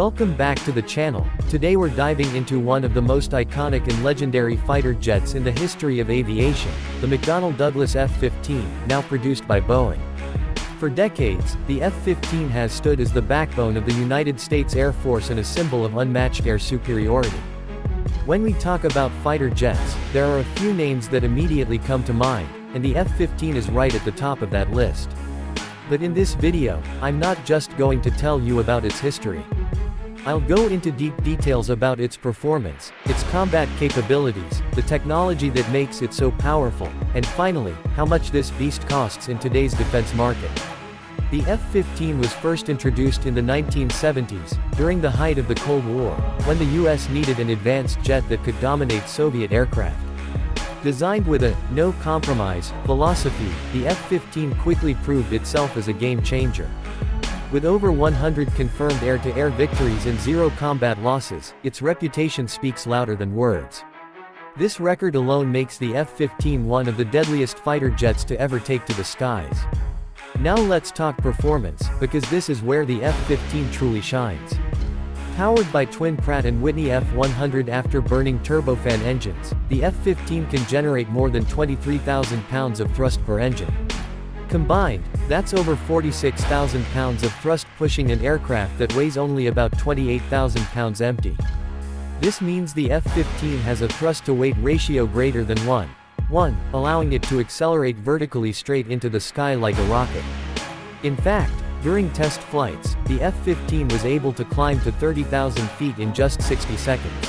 Welcome back to the channel. Today we're diving into one of the most iconic and legendary fighter jets in the history of aviation, the McDonnell Douglas F-15, now produced by Boeing. For decades, the F-15 has stood as the backbone of the United States Air Force and a symbol of unmatched air superiority. When we talk about fighter jets, there are a few names that immediately come to mind, and the F-15 is right at the top of that list. But in this video, I'm not just going to tell you about its history. I'll go into deep details about its performance, its combat capabilities, the technology that makes it so powerful, and finally, how much this beast costs in today's defense market. The F-15 was first introduced in the 1970s, during the height of the Cold War, when the US needed an advanced jet that could dominate Soviet aircraft. Designed with a no-compromise philosophy, the F-15 quickly proved itself as a game-changer. With over 100 confirmed air-to-air victories and 0 combat losses, its reputation speaks louder than words. This record alone makes the F-15 one of the deadliest fighter jets to ever take to the skies. Now let's talk performance, because this is where the F-15 truly shines. Powered by twin Pratt & Whitney F-100 afterburning turbofan engines, the F-15 can generate more than 23,000 pounds of thrust per engine. Combined, that's over 46,000 pounds of thrust pushing an aircraft that weighs only about 28,000 pounds empty. This means the F-15 has a thrust-to-weight ratio greater than 1:1, allowing it to accelerate vertically straight into the sky like a rocket. In fact, during test flights, the F-15 was able to climb to 30,000 feet in just 60 seconds.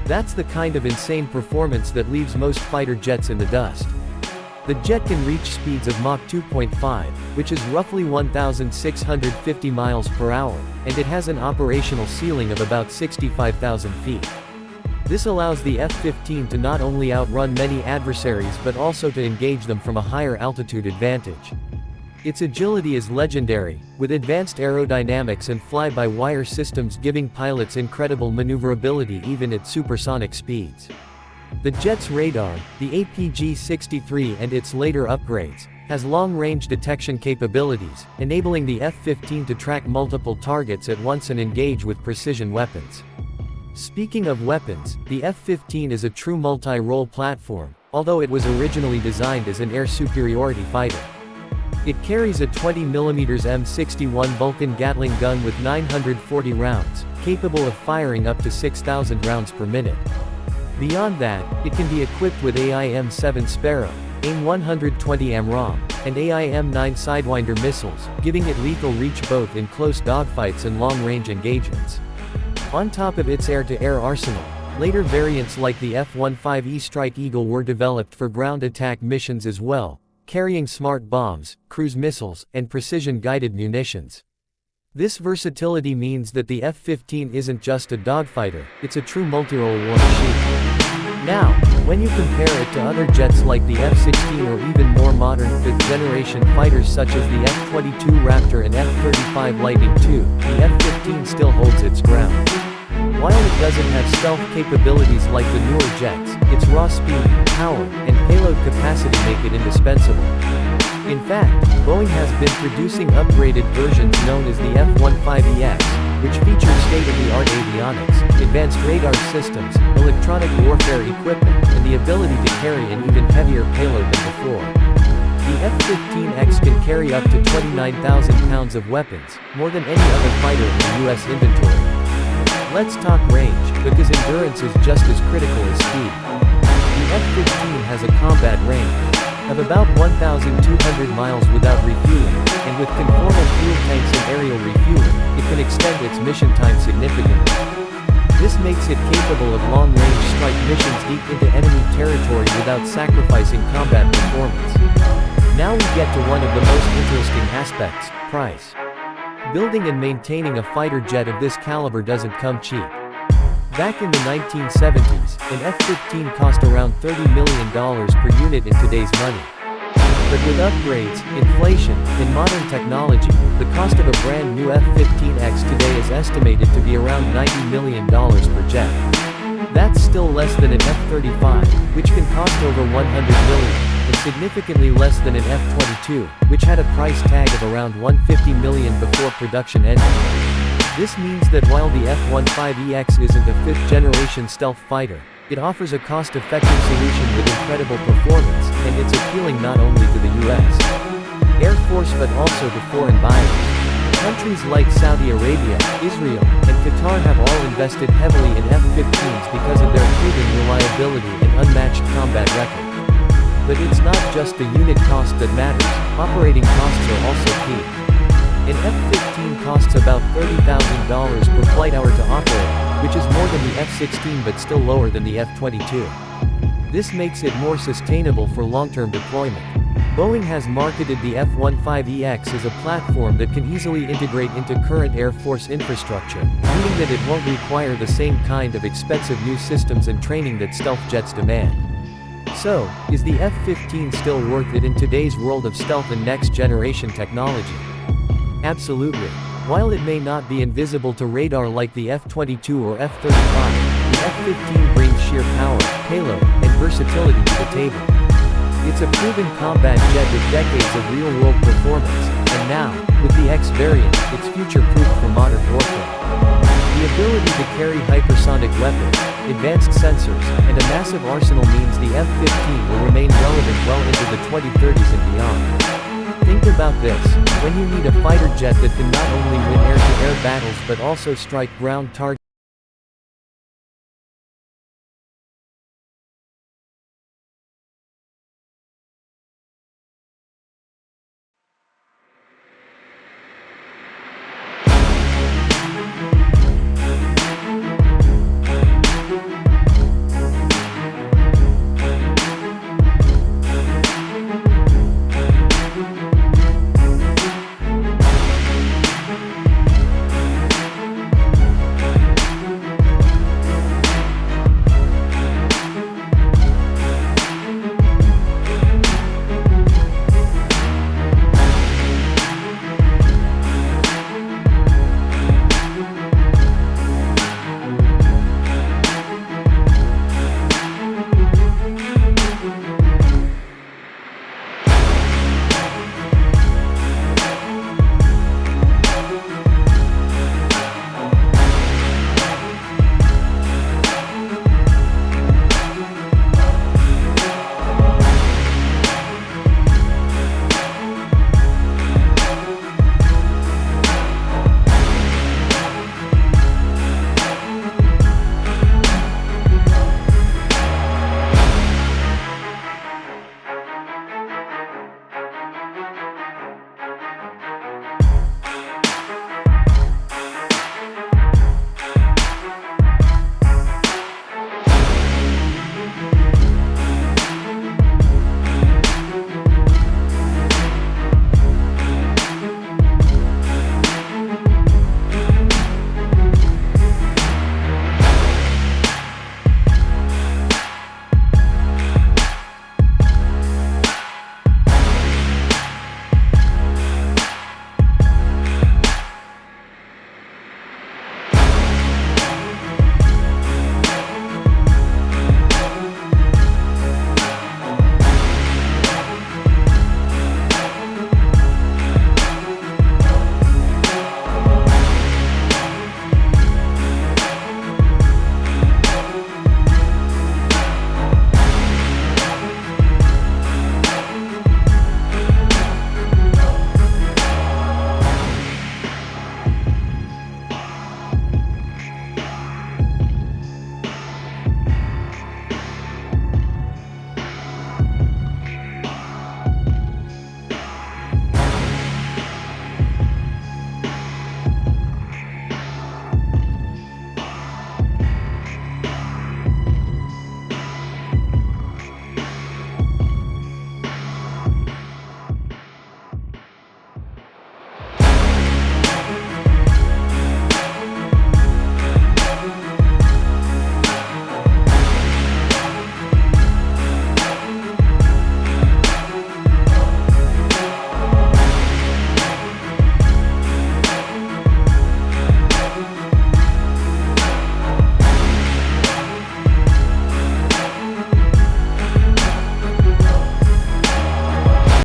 That's the kind of insane performance that leaves most fighter jets in the dust. The jet can reach speeds of Mach 2.5, which is roughly 1,650 miles per hour, and it has an operational ceiling of about 65,000 feet. This allows the F-15 to not only outrun many adversaries but also to engage them from a higher altitude advantage. Its agility is legendary, with advanced aerodynamics and fly-by-wire systems giving pilots incredible maneuverability even at supersonic speeds. The jet's radar, the APG-63 and its later upgrades, has long-range detection capabilities, enabling the F-15 to track multiple targets at once and engage with precision weapons. Speaking of weapons, the F-15 is a true multi-role platform, although it was originally designed as an air superiority fighter. It carries a 20mm M61 Vulcan Gatling gun with 940 rounds, capable of firing up to 6,000 rounds per minute. Beyond that, it can be equipped with AIM-7 Sparrow, AIM-120 AMRAAM, and AIM-9 Sidewinder missiles, giving it lethal reach both in close dogfights and long-range engagements. On top of its air-to-air arsenal, later variants like the F-15E Strike Eagle were developed for ground attack missions as well, carrying smart bombs, cruise missiles, and precision-guided munitions. This versatility means that the F-15 isn't just a dogfighter, it's a true multi-role war machine. Now, when you compare it to other jets like the F-16 or even more modern fifth-generation fighters such as the F-22 Raptor and F-35 Lightning II, the F-15 still holds its ground. While it doesn't have stealth capabilities like the newer jets, its raw speed, power, and payload capacity make it indispensable. In fact, Boeing has been producing upgraded versions known as the F-15EX, which features state-of-the-art avionics, advanced radar systems, electronic warfare equipment, and the ability to carry an even heavier payload than before. The F-15X can carry up to 29,000 pounds of weapons, more than any other fighter in the US inventory. Let's talk range, because endurance is just as critical as speed. The F-15 has a combat range of about 1,200 miles without refueling, and with conformal fuel tanks and aerial refueling, it can extend its mission time significantly. This makes it capable of long-range strike missions deep into enemy territory without sacrificing combat performance. Now we get to one of the most interesting aspects: price. Building and maintaining a fighter jet of this caliber doesn't come cheap. Back in the 1970s, an F-15 cost around $30 million per unit in today's money. But with upgrades, inflation, and modern technology, the cost of a brand new F-15X today is estimated to be around $90 million per jet. That's still less than an F-35, which can cost over $100 million, and significantly less than an F-22, which had a price tag of around $150 million before production ended. This means that while the F-15EX isn't a fifth-generation stealth fighter, it offers a cost-effective solution with incredible performance, and it's appealing not only to the U.S. Air Force but also to foreign buyers. Countries like Saudi Arabia, Israel, and Qatar have all invested heavily in F-15s because of their proven reliability and unmatched combat record. But it's not just the unit cost that matters, operating costs are also key. An F-15 costs about $30,000 per flight hour to operate, which is more than the F-16 but still lower than the F-22. This makes it more sustainable for long-term deployment. Boeing has marketed the F-15EX as a platform that can easily integrate into current Air Force infrastructure, meaning that it won't require the same kind of expensive new systems and training that stealth jets demand. So, is the F-15 still worth it in today's world of stealth and next-generation technology? Absolutely. While it may not be invisible to radar like the F-22 or F-35, the F-15 brings sheer power, payload, and versatility to the table. It's a proven combat jet with decades of real-world performance, and now, with the X variant, it's future-proof for modern warfare. The ability to carry hypersonic weapons, advanced sensors, and a massive arsenal means the F-15 will remain relevant well into the 2030s and beyond. Think about this: when you need a fighter jet that can not only win air-to-air battles but also strike ground targets